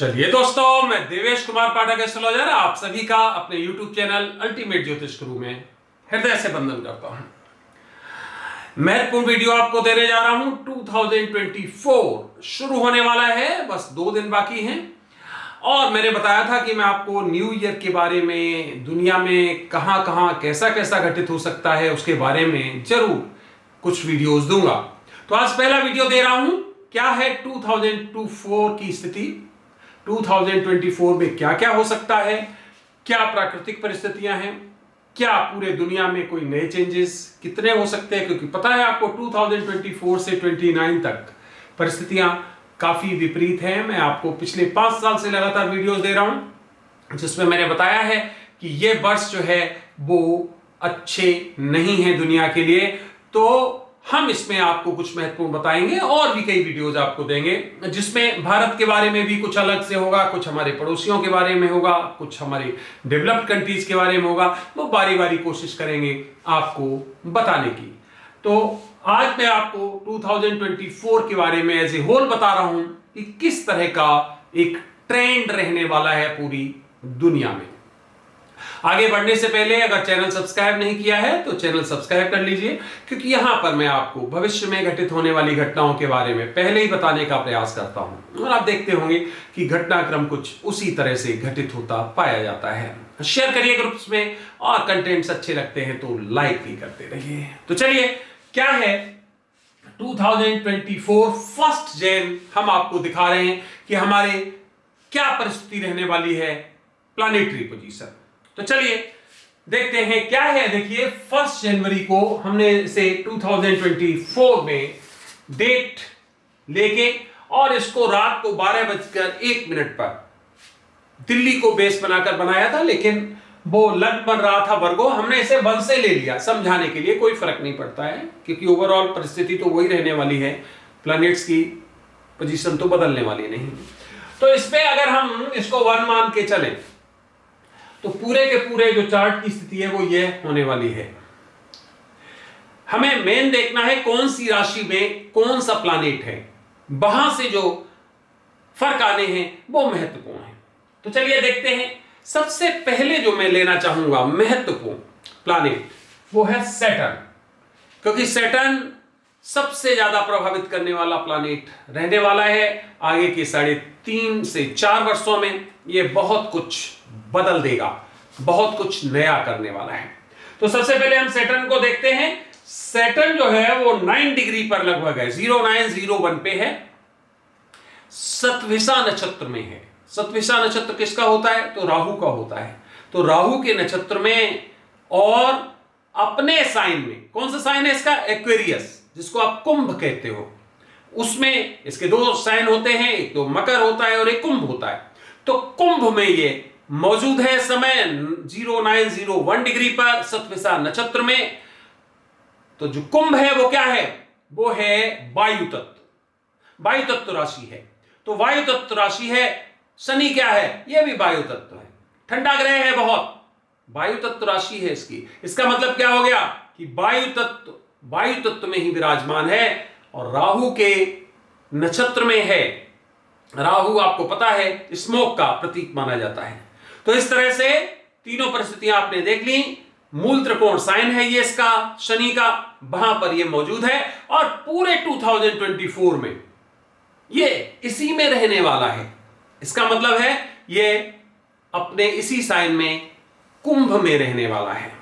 चलिए दोस्तों, मैं देवेश कुमार पाठक एस्ट्रोलॉजर आप सभी का अपने YouTube चैनल अल्टीमेट ज्योतिष गुरु में हृदय से वंदन करता हूं। महत्वपूर्ण वीडियो आपको देने जा रहा हूं। 2024 शुरू होने वाला है, बस 2 दिन बाकी हैं। और मैंने बताया था कि मैं आपको न्यू ईयर के बारे में, दुनिया में कहां कहां कैसा कैसा घटित हो सकता है, उसके बारे में जरूर कुछ वीडियोस दूंगा। तो आज पहला वीडियो दे रहा हूं, क्या है 2024 की स्थिति, 2024 में क्या क्या हो सकता है, क्या प्राकृतिक परिस्थितियां हैं, क्या पूरे दुनिया में कोई नए चेंजेस कितने हो सकते हैं, क्योंकि पता है आपको 2024 से 29 तक परिस्थितियां काफी विपरीत हैं। मैं आपको पिछले 5 साल से लगातार वीडियोस दे रहा हूं जिसमें मैंने बताया है कि ये वर्ष जो है वो अच्छे नहीं है दुनिया के लिए। तो हम इसमें आपको कुछ महत्वपूर्ण बताएंगे और भी कई वीडियोस आपको देंगे जिसमें भारत के बारे में भी कुछ अलग से होगा, कुछ हमारे पड़ोसियों के बारे में होगा, कुछ हमारे डेवलप्ड कंट्रीज के बारे में होगा। वो बारी बारी कोशिश करेंगे आपको बताने की। तो आज मैं आपको 2024 के बारे में एज ए होल बता रहा हूं कि किस तरह का एक ट्रेंड रहने वाला है पूरी दुनिया में। आगे बढ़ने से पहले अगर चैनल सब्सक्राइब नहीं किया है तो चैनल सब्सक्राइब कर लीजिए, क्योंकि यहां पर मैं आपको भविष्य में घटित होने वाली घटनाओं के बारे में पहले ही बताने का प्रयास करता हूं और आप देखते होंगे कि घटनाक्रम कुछ उसी तरह से घटित होता पाया जाता है। शेयर करिए ग्रुप्स में, और कंटेंट्स अच्छे लगते हैं तो लाइक भी करते रहिए। तो चलिए, क्या है 2024 फर्स्ट जैन हम आपको दिखा रहे हैं कि हमारे क्या परिस्थिति रहने वाली है, प्लैनेटरी पोजीशन। तो चलिए देखते हैं क्या है। देखिए 1 जनवरी को हमने इसे 2024 में डेट लेके और इसको रात को 12:01 पर दिल्ली को बेस बनाकर बनाया था, लेकिन वो लग बन रहा था वर्गो। हमने इसे 1 से ले लिया समझाने के लिए, कोई फर्क नहीं पड़ता है क्योंकि ओवरऑल परिस्थिति तो वही रहने वाली है, प्लैनेट्स की पोजीशन तो बदलने वाली नहीं। तो इसमें अगर हम इसको 1 मान के चलें तो पूरे के पूरे जो चार्ट की स्थिति है वो ये होने वाली है। हमें मेन देखना है कौन सी राशि में कौन सा प्लैनेट है, वहां से जो फर्क आने हैं वो महत्वपूर्ण है। तो चलिए देखते हैं। सबसे पहले जो मैं लेना चाहूंगा महत्वपूर्ण प्लैनेट वो है सैटर्न, क्योंकि सैटर्न सबसे ज्यादा प्रभावित करने वाला प्लैनेट रहने वाला है। आगे के 3.5 से 4 वर्षों में ये बहुत कुछ बदल देगा, बहुत कुछ नया करने वाला है। तो सबसे पहले हम सैटर्न को देखते हैं। सैटर्न जो है वो 9 डिग्री पर लगभग है, 0901 पे है, सतभिषा नक्षत्र में है। सतभिषा नक्षत्र किसका होता है? तो राहु का होता है। तो राहु के नक्षत्र में और अपने साइन में, कौन सा साइन है इसका? एक्वेरियस, जिसको आप कुंभ कहते हो। उसमें इसके 2 साइन होते हैं, एक तो मकर होता है और एक कुंभ होता है। तो कुंभ में ये मौजूद है समय 0901 डिग्री पर सतभिषा नक्षत्र में। तो जो कुंभ है वो क्या है? वो है वायु तत्व, वायु तत्व राशि है। तो वायु तत्व राशि है। शनि क्या है? ये भी वायु तत्व है, ठंडा ग्रह है बहुत, वायु तत्व राशि है इसकी। इसका मतलब क्या हो गया कि वायु तत्व में ही विराजमान है और राहु के नक्षत्र में है। राहु आपको पता है स्मोक का प्रतीक माना जाता है। तो इस तरह से तीनों परिस्थितियां आपने देख ली। मूल त्रिकोण साइन है ये इसका, शनि का, वहां पर ये मौजूद है और पूरे 2024 में ये इसी में रहने वाला है। इसका मतलब है ये अपने इसी साइन में कुंभ में रहने वाला है।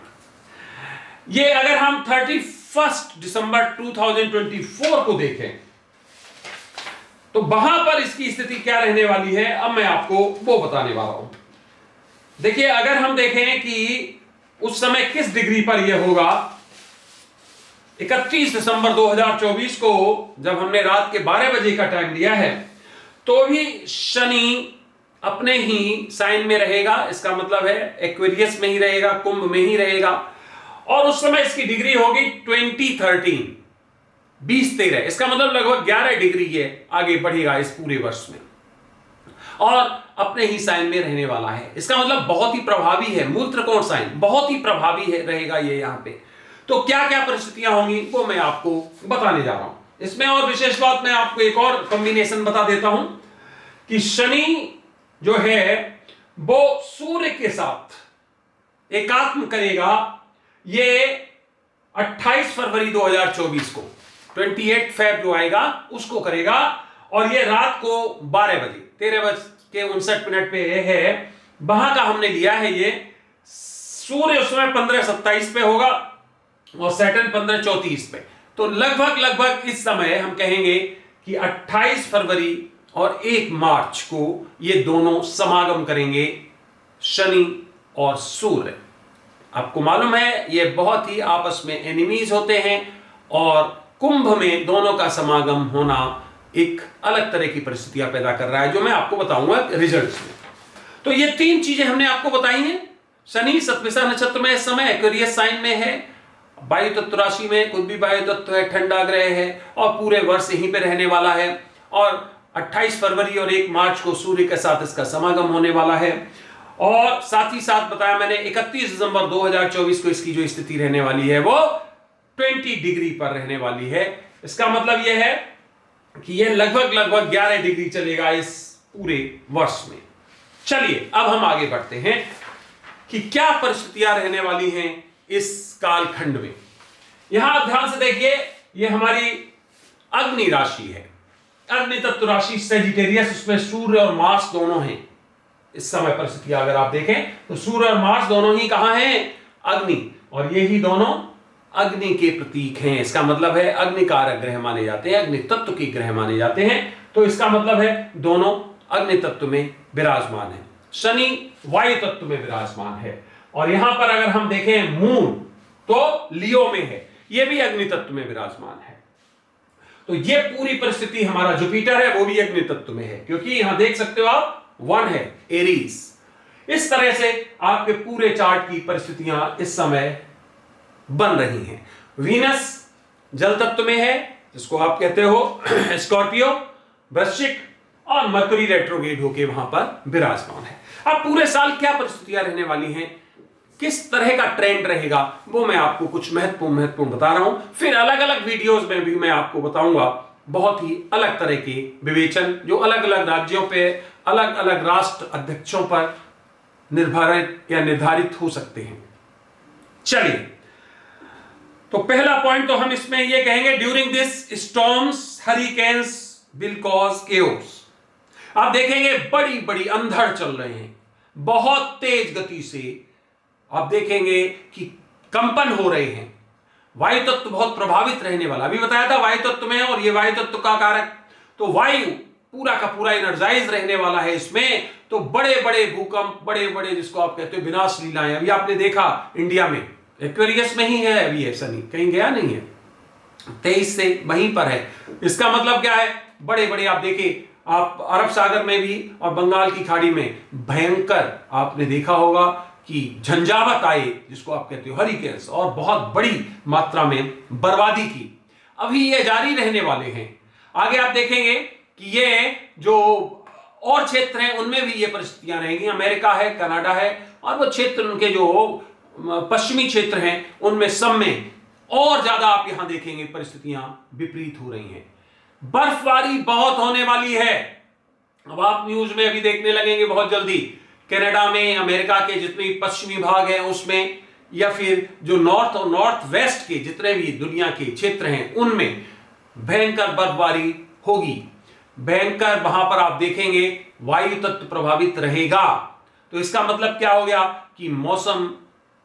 ये अगर हम 31 दिसंबर 2024 को देखें तो वहां पर इसकी स्थिति क्या रहने वाली है, अब मैं आपको वो बताने वाला हूं। देखिए अगर हम देखें कि उस समय किस डिग्री पर यह होगा, 31 दिसंबर 2024 को जब हमने रात के 12 बजे का टाइम दिया है, तो भी शनि अपने ही साइन में रहेगा। इसका मतलब है एक्वेरियस में ही रहेगा, कुंभ में ही रहेगा। और उस समय इसकी डिग्री होगी 2013। इसका मतलब लगभग 11 डिग्री ये आगे बढ़ेगा इस पूरे वर्ष में और अपने ही साइन में रहने वाला है। इसका मतलब बहुत ही प्रभावी है, मूल त्रिकोण साइन बहुत ही प्रभावी है रहेगा ये यहां पे। तो क्या क्या परिस्थितियां होंगी वो मैं आपको बताने जा रहा हूं। इसमें और विशेष बात मैं आपको एक और कॉम्बिनेशन बता देता हूं कि शनि जो है वो सूर्य के साथ एकात्म करेगा ये 28 फरवरी 2024 को, 28 फेब जो आएगा उसको करेगा, और ये रात को 12 बजे 13:59 पे है, वहां का हमने लिया है। ये सूर्य उसमें 15:27 पे होगा और सैटर्न 15:34 पे। तो लगभग इस समय हम कहेंगे कि 28 फरवरी और 1 मार्च को ये दोनों समागम करेंगे, शनि और सूर्य। आपको मालूम है ये बहुत ही आपस में एनिमीज होते हैं, और कुंभ में दोनों का समागम होना एक अलग तरह की परिस्थितियां पैदा कर रहा है, जो मैं आपको बताऊंगा रिजल्ट्स में। तो ये 3 चीजें हमने आपको बताई हैं। शनि सतविषा नक्षत्र में इस समय एक्वेरियस साइन में है, वायु तत्व राशि में, कुछ भी वायु तत्व है, ठंडा ग्रह है, और पूरे वर्ष यहीं पे रहने वाला है। और 28 फरवरी और 1 मार्च को सूर्य के साथ इसका समागम होने वाला है। और साथ ही साथ बताया मैंने 31 दिसंबर 2024 को इसकी जो स्थिति रहने वाली है वो 20 डिग्री पर रहने वाली है। इसका मतलब यह है कि यह लगभग 11 डिग्री चलेगा इस पूरे वर्ष में। चलिए अब हम आगे बढ़ते हैं कि क्या परिस्थितियां रहने वाली हैं इस कालखंड में। यहां आप ध्यान से देखिए, यह हमारी अग्नि राशि है, अग्नि तत्व राशि सेजिटेरियस, उसमें सूर्य और मार्स दोनों हैं। इस समय परिस्थितियां अगर आप देखें तो सूर्य और मार्स दोनों ही कहां हैं? अग्नि, और ये ही दोनों अग्नि के प्रतीक हैं। इसका मतलब है अग्नि कारक ग्रह माने जाते हैं, अग्नि तत्व के ग्रह माने जाते हैं। तो इसका मतलब है दोनों अग्नि तत्व में विराजमान है। शनि वायु तत्व में विराजमान है, और यहां पर अगर हम देखें मून तो लियो में है, यह भी अग्नि तत्व में विराजमान है। तो यह पूरी परिस्थिति, हमारा जुपिटर है वो भी अग्नि तत्व में है, क्योंकि यहां देख सकते हो आप 1 है एरीज। इस तरह से आपके पूरे चार्ट की परिस्थितियां इस समय बन रही हैं। वीनस जल तत्व में है, जिसको आप कहते हो स्कॉर्पियो, वृश्चिक, और मरकरी रेट्रोग्रेड होके वहां पर विराजमान है। अब पूरे साल क्या परिस्थितियां रहने वाली हैं, किस तरह का ट्रेंड रहेगा, वो मैं आपको कुछ महत्वपूर्ण बता रहा हूं। फिर अलग अलग वीडियोस में भी मैं आपको बताऊंगा बहुत ही अलग तरह के विवेचन, जो अलग अलग राज्यों पे, अलग अलग राष्ट्र अध्यक्षों पर निर्धारित हो सकते हैं। चलिए, तो पहला पॉइंट तो हम इसमें यह कहेंगे, during this storms hurricanes will cause chaos. आप देखेंगे बड़ी बड़ी अंधड़ चल रहे हैं, बहुत तेज गति से आप देखेंगे कि कंपन हो रहे हैं। वायु तत्व बहुत प्रभावित रहने वाला, अभी बताया था वायु तत्व में, और ये वायु तत्व का कारक, तो वायु पूरा का पूरा एनर्जाइज रहने वाला है इसमें। तो बड़े बड़े भूकंप, बड़े बड़े जिसको आप कहते हो विनाश लीलाएं, अभी आपने देखा इंडिया में एक्वेरियस में ही है अभी ये शनि, कहीं गया नहीं है, 23 से वहीं पर है। इसका मतलब क्या है, बड़े बड़े आप देखिए, आप अरब सागर में भी और बंगाल की खाड़ी में भयंकर आपने देखा होगा कि झंझावत आए, जिसको आप कहते हो हरिकेन्स, और बहुत बड़ी मात्रा में बर्बादी की। अभी ये जारी रहने वाले हैं। आगे आप देखेंगे कि ये जो और क्षेत्र हैं उनमें भी ये परिस्थितियां रहेंगी। अमेरिका है, कनाडा है, और वो क्षेत्र उनके जो पश्चिमी क्षेत्र हैं उनमें सब में और ज्यादा आप यहां देखेंगे परिस्थितियां विपरीत हो रही हैं। बर्फबारी बहुत होने वाली है। अब आप न्यूज में अभी देखने लगेंगे बहुत जल्दी, कनाडा में, अमेरिका के जितने पश्चिमी भाग हैं उसमें, या फिर जो नॉर्थ और नॉर्थ वेस्ट के जितने भी दुनिया के क्षेत्र हैं उनमें भयंकर बर्फबारी होगी। भयंकर वहां पर आप देखेंगे वायु तत्व प्रभावित रहेगा। तो इसका मतलब क्या हो गया कि मौसम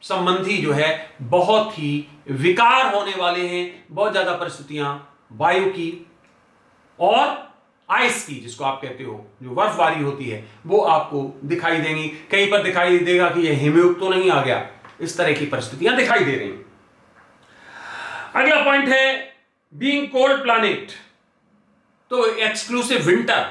संबंधी जो है बहुत ही विकार होने वाले हैं। बहुत ज्यादा परिस्थितियां वायु की और आइस की, जिसको आप कहते हो जो बर्फबारी होती है, वो आपको दिखाई देंगी। कहीं पर दिखाई देगा कि यह हिमयुग तो नहीं आ गया, इस तरह की परिस्थितियां दिखाई दे रही हैं। अगला पॉइंट है बीइंग कोल्ड प्लैनेट। तो एक्सक्लूसिव विंटर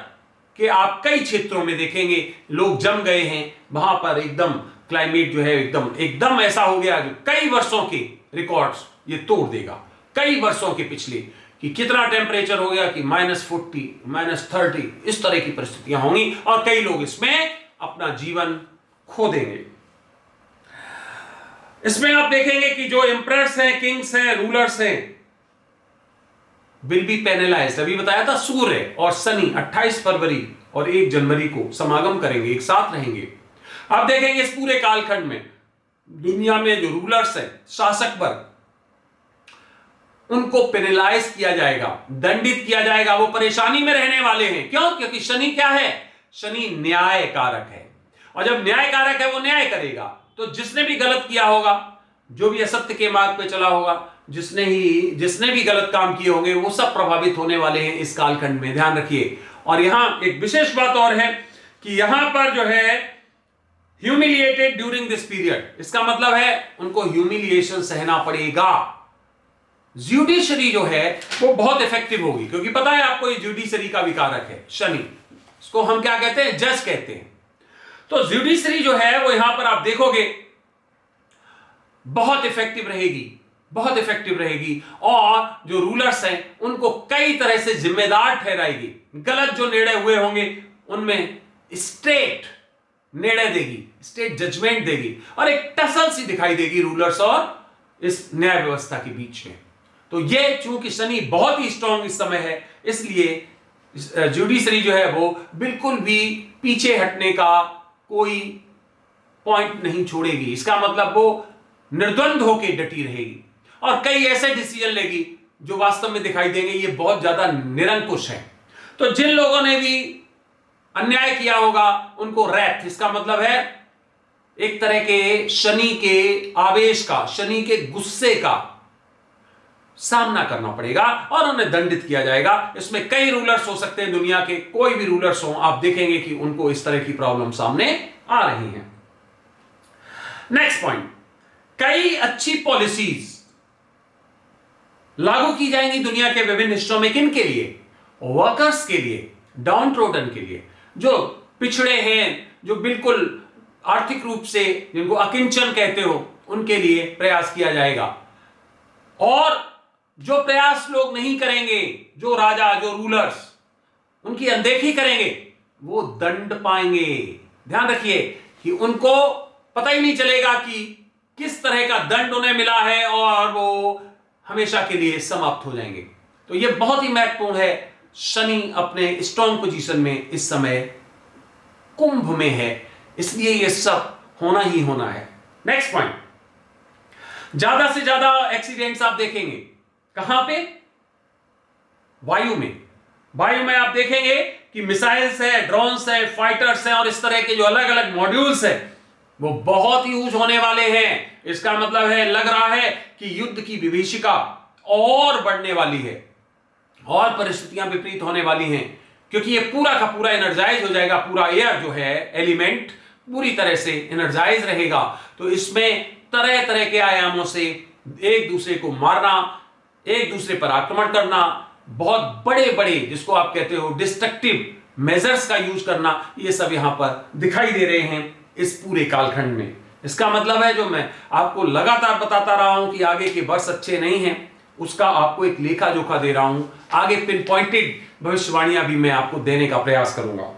के आप कई क्षेत्रों में देखेंगे लोग जम गए हैं, वहां पर एकदम क्लाइमेट जो है एकदम ऐसा हो गया जो कई वर्षों के रिकॉर्ड्स ये तोड़ देगा। कई वर्षों के पिछले कि कितना टेम्परेचर हो गया कि -40, -30, इस तरह की परिस्थितियां होंगी, और कई लोग इसमें अपना जीवन खो देंगे। इसमें आप देखेंगे कि जो एम्परर्स हैं, किंग्स हैं, रूलर्स हैं, विल बी पेनलाइज्ड। अभी बताया था सूर्य और शनि 28 फरवरी और 1 जनवरी को समागम करेंगे, एक साथ रहेंगे। अब देखेंगे इस पूरे कालखंड में दुनिया में जो रूलर्स है, शासक वर्ग, उनको पेनलाइज किया जाएगा, दंडित किया जाएगा, वो परेशानी में रहने वाले हैं। क्यों? क्योंकि शनि क्या है? शनि न्याय कारक है, और जब न्याय कारक है वो न्याय करेगा। तो जिसने भी गलत किया होगा, जो भी असत्य के मार्ग पे चला होगा, जिसने भी गलत काम किए होंगे, वो सब प्रभावित होने वाले हैं इस कालखंड में, ध्यान रखिए। और यहां एक विशेष बात और है कि यहां पर जो है ह्यूमिलिएटेड ड्यूरिंग दिस पीरियड, इसका मतलब है उनको ह्यूमिलिएशन सहना पड़ेगा। ज्यूडिशरी जो है वो बहुत इफेक्टिव होगी, क्योंकि पता है आपको ये ज्यूडिशरी का विकारक है शनि, इसको हम क्या कहते हैं? जज कहते हैं। तो ज्यूडिशरी जो है वो यहां पर आप देखोगे बहुत इफेक्टिव रहेगी, बहुत इफेक्टिव रहेगी, और जो रूलर्स हैं उनको कई तरह से जिम्मेदार ठहराएगी। गलत जो निर्णय हुए होंगे उनमें स्टेट निर्णय देगी, स्टेट जजमेंट देगी, और एक टसल सी दिखाई देगी रूलर्स और इस न्याय व्यवस्था के बीच में। तो ये चूंकि शनि बहुत ही स्ट्रांग इस समय है, इसलिए जुडिशरी जो है वो बिल्कुल भी पीछे हटने का कोई पॉइंट नहीं छोड़ेगी। इसका मतलब वो निर्द्वंद होकर डटी रहेगी और कई ऐसे डिसीजन लेगी जो वास्तव में दिखाई देंगे ये बहुत ज्यादा निरंकुश है। तो जिन लोगों ने भी अन्याय किया होगा उनको रैथ, इसका मतलब है एक तरह के शनि के आवेश का, शनि के गुस्से का सामना करना पड़ेगा और उन्हें दंडित किया जाएगा। इसमें कई रूलर्स हो सकते हैं, दुनिया के कोई भी रूलर्स हो, आप देखेंगे कि उनको इस तरह की प्रॉब्लम सामने आ रही हैं। नेक्स्ट पॉइंट, कई अच्छी पॉलिसीज लागू की जाएंगी दुनिया के विभिन्न हिस्सों में। किन के लिए? वर्कर्स के लिए, डाउन ट्रोडन के लिए, जो पिछड़े हैं, जो बिल्कुल आर्थिक रूप से जिनको अकिंचन कहते हो, उनके लिए प्रयास किया जाएगा। और जो प्रयास लोग नहीं करेंगे, जो राजा, जो रूलर्स उनकी अनदेखी करेंगे, वो दंड पाएंगे। ध्यान रखिए कि उनको पता ही नहीं चलेगा कि किस तरह का दंड उन्हें मिला है और वो हमेशा के लिए समाप्त हो जाएंगे। तो यह बहुत ही महत्वपूर्ण है। शनि अपने स्ट्रॉन्ग पोजीशन में इस समय कुंभ में है, इसलिए यह सब होना ही होना है। नेक्स्ट पॉइंट, ज्यादा से ज्यादा एक्सीडेंट्स आप देखेंगे कहां पे? वायु में। वायु में आप देखेंगे कि मिसाइल्स है, ड्रोन्स है, फाइटर्स हैं, और इस तरह के जो अलग अलग मॉड्यूल्स हैं वो बहुत यूज होने वाले हैं। इसका मतलब है, लग रहा है कि युद्ध की विभीषिका और बढ़ने वाली है और परिस्थितियां विपरीत होने वाली हैं, क्योंकि ये पूरा का पूरा एनर्जाइज हो जाएगा। पूरा एयर जो है एलिमेंट पूरी तरह से एनर्जाइज रहेगा। तो इसमें तरह तरह के आयामों से एक दूसरे को मारना, एक दूसरे पर आक्रमण करना, बहुत बड़े बड़े जिसको आप कहते हो डिस्ट्रक्टिव मेजर्स का यूज करना, ये सब यहां पर दिखाई दे रहे हैं इस पूरे कालखंड में। इसका मतलब है, जो मैं आपको लगातार बताता रहा हूं कि आगे के वर्ष अच्छे नहीं हैं, उसका आपको एक लेखा जोखा दे रहा हूं। आगे पिन पॉइंटेड भविष्यवाणियां भी मैं आपको देने का प्रयास करूंगा।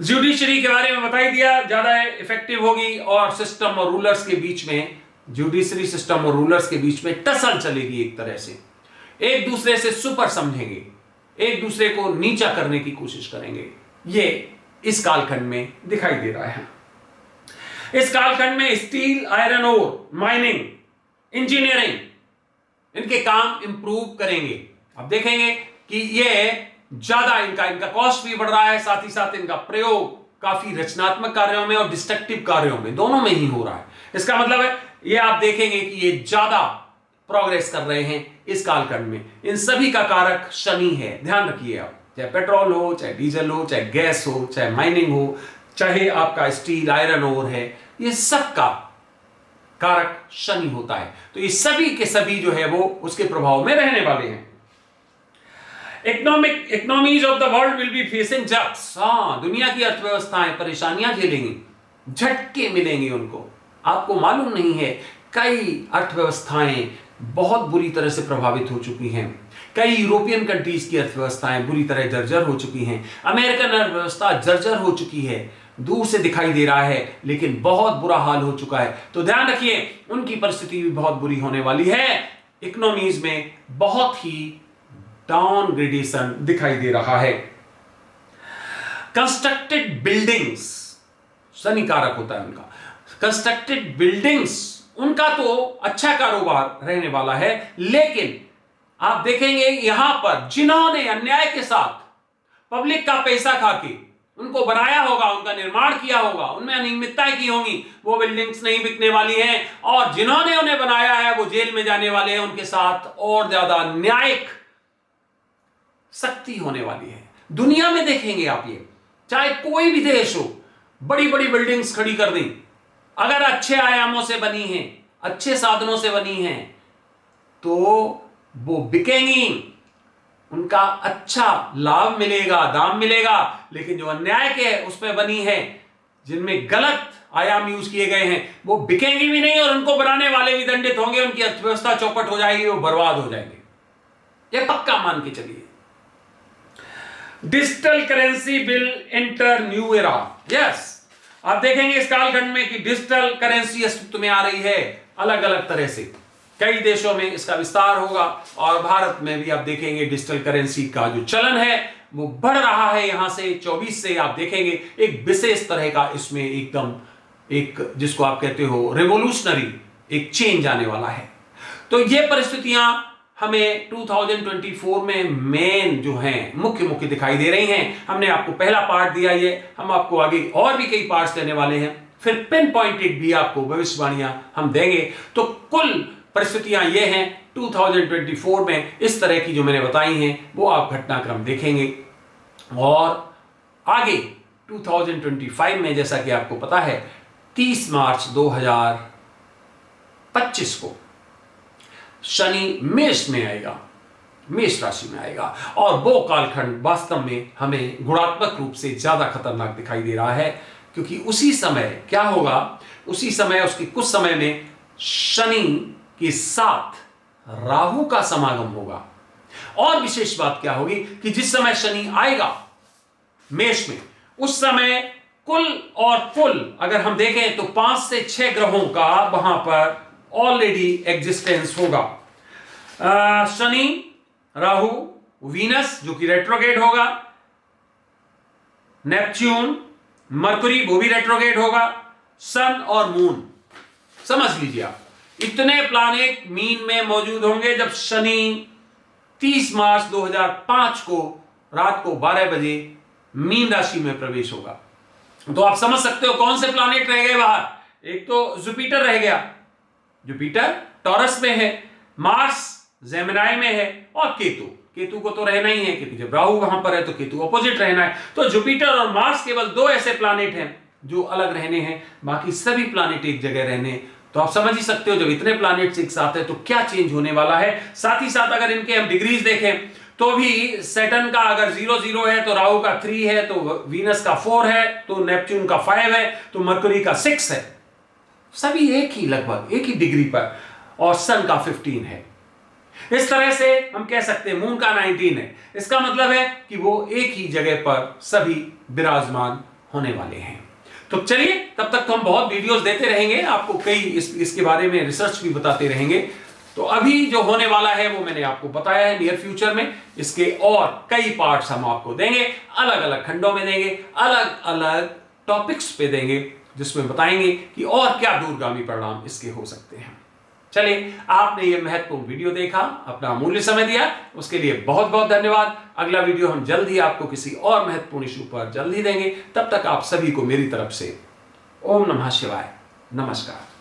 ज्यूडिशरी के बारे में बता ही दिया, ज्यादा इफेक्टिव होगी, और सिस्टम और रूलर्स के बीच में, ज्यूडिशरी सिस्टम और रूलर्स के बीच में टसल चलेगी। एक तरह से एक दूसरे से सुपर समझेंगे, एक दूसरे को नीचा करने की कोशिश करेंगे। ये इस कालखंड में दिखाई दे रहा है। इस कालखंड में steel, iron ore, mining, engineering, इनके काम इंप्रूव करेंगे। अब देखेंगे कि ये ज्यादा इनका कॉस्ट भी बढ़ रहा है, साथ ही साथ इनका प्रयोग काफी रचनात्मक कार्यों में और डिस्ट्रक्टिव कार्यों में, दोनों में ही हो रहा है। इसका मतलब है, ये आप देखेंगे कि ये ज्यादा प्रोग्रेस कर रहे हैं इस कालखंड में। इन सभी का कारक शनि है, ध्यान रखिए आप। चाहे पेट्रोल हो, चाहे डीजल हो, चाहे गैस हो, चाहे माइनिंग हो, चाहे आपका स्टील, आयरन ओर है, ये सब का कारक शनि होता है। तो ये सभी के सभी जो है वो उसके प्रभाव में रहने वाले हैं। Economies of the world will be facing jolts. हाँ, दुनिया की अर्थव्यवस्थाएं परेशानियां झेलेंगी, झटके मिलेंगे उनको। आपको मालूम नहीं है, कई अर्थव्यवस्थाएं बहुत बुरी तरह से प्रभावित हो चुकी हैं। कई यूरोपियन कंट्रीज की अर्थव्यवस्थाएं बुरी तरह जर्जर हो चुकी हैं। अमेरिकन अर्थव्यवस्था जर्जर हो चुकी है, दूर से दिखाई दे रहा है लेकिन बहुत बुरा हाल हो चुका है। तो ध्यान रखिए, उनकी परिस्थिति भी बहुत बुरी होने वाली है। इकोनॉमीज में बहुत ही डाउनग्रेडेशन दिखाई दे रहा है। कंस्ट्रक्टेड बिल्डिंग्स, शनि कारक होता है उनका, कंस्ट्रक्टेड बिल्डिंग्स, उनका तो अच्छा कारोबार रहने वाला है, लेकिन आप देखेंगे यहां पर जिन्होंने अन्याय के साथ पब्लिक का पैसा खाके उनको बनाया होगा, उनका निर्माण किया होगा, उनमें अनियमितताएं की होंगी, वो बिल्डिंग्स नहीं बिकने वाली हैं, और जिन्होंने उन्हें बनाया है वो जेल में जाने वाले हैं, उनके साथ और ज्यादा न्यायिक सख्ती होने वाली है। दुनिया में देखेंगे आप, ये चाहे कोई भी देश हो, बड़ी बड़ी बिल्डिंग्स खड़ी कर दी, अगर अच्छे आयामों से बनी हैं, अच्छे साधनों से बनी हैं, तो वो बिकेंगी, उनका अच्छा लाभ मिलेगा, दाम मिलेगा। लेकिन जो अन्याय के उस पर बनी है, जिनमें गलत आयाम यूज किए गए हैं, वो बिकेंगी भी नहीं, और उनको बनाने वाले भी दंडित होंगे, उनकी अर्थव्यवस्था चौपट हो जाएगी, वो बर्बाद हो जाएंगे, ये पक्का मान के चलिए। Digital currency will enter new era. Yes, आप देखेंगे इस कालखंड में कि डिजिटल करेंसी अस्तित्व में आ रही है, अलग अलग तरह से कई देशों में इसका विस्तार होगा, और भारत में भी आप देखेंगे डिजिटल करेंसी का जो चलन है वो बढ़ रहा है। यहां से 24 से आप देखेंगे एक विशेष तरह का इसमें एकदम एक, जिसको आप कहते हो रेवोल्यूशनरी, एक चेंज आने वाला है। तो ये परिस्थितियां हमें 2024 में मेन जो हैं मुख्य दिखाई दे रही हैं। हमने आपको पहला पार्ट दिया, ये हम आपको आगे और भी कई पार्ट्स देने वाले हैं, फिर पिन पॉइंटेड भी आपको भविष्यवाणियां हम देंगे। तो कुल परिस्थितियां ये हैं 2024 में, इस तरह की जो मैंने बताई हैं वो आप घटनाक्रम देखेंगे। और आगे 2025 में, जैसा कि आपको पता है, 30 मार्च 2025 को शनि मेष में आएगा, मेष राशि में आएगा, और वो कालखंड वास्तव में हमें गुणात्मक रूप से ज्यादा खतरनाक दिखाई दे रहा है, क्योंकि उसी समय क्या होगा, उसी समय उसके कुछ समय में शनि के साथ राहु का समागम होगा। और विशेष बात क्या होगी कि जिस समय शनि आएगा मेष में, उस समय कुल अगर हम देखें तो 5 से 6 ग्रहों का वहां पर ऑलरेडी एग्जिस्टेंस होगा। शनि, राहु, वीनस जो कि रेट्रोगेट होगा, नेपच्यून, मरकुरी वो भी रेट्रोगेट होगा, सन और मून। समझ लीजिए आप, इतने प्लैनेट मीन में मौजूद होंगे जब शनि 30 मार्च 2005 को रात को 12 बजे मीन राशि में प्रवेश होगा। तो आप समझ सकते हो कौन से प्लैनेट रह गए बाहर। एक तो जुपिटर रह गया, जुपिटर टॉरस में है, मार्स जेमिनाई में है, और केतु को तो रहना ही है, क्योंकि जब राहु वहां पर है तो केतु अपोजिट रहना है। तो जुपिटर और मार्स केवल 2 ऐसे प्लैनेट हैं जो अलग रहने हैं, बाकी सभी प्लैनेट एक जगह रहने। तो आप समझ ही सकते हो जब इतने प्लैनेट्स एक साथ है तो क्या चेंज होने वाला है। साथ ही साथ अगर इनके हम डिग्रीज देखें तो भी सैटर्न का अगर 0 है तो राहु का 3 है, तो वीनस का 4 है, तो नेपच्यून का 5 है, तो मरकुरी का 6 है, सभी एक ही लगभग एक ही डिग्री पर, और सन का 15 है। इस तरह से हम कह सकते हैं मून का 19 है। इसका मतलब है कि वो एक ही जगह पर सभी विराजमान होने वाले हैं। तो चलिए, तब तक तो हम बहुत वीडियोस देते रहेंगे, आपको कई इसके बारे में रिसर्च भी बताते रहेंगे। तो अभी जो होने वाला है वो मैंने आपको बताया है, नियर फ्यूचर में इसके और कई पार्ट्स हम आपको देंगे, अलग अलग खंडों में देंगे, अलग अलग टॉपिक्स पे देंगे, जिसमें बताएंगे कि और क्या दूरगामी परिणाम इसके हो सकते हैं। चलिए, आपने ये महत्वपूर्ण वीडियो देखा, अपना अमूल्य समय दिया, उसके लिए बहुत बहुत धन्यवाद। अगला वीडियो हम जल्द ही आपको किसी और महत्वपूर्ण इशू पर जल्द ही देंगे। तब तक आप सभी को मेरी तरफ से ओम नमः शिवाय, नमस्कार।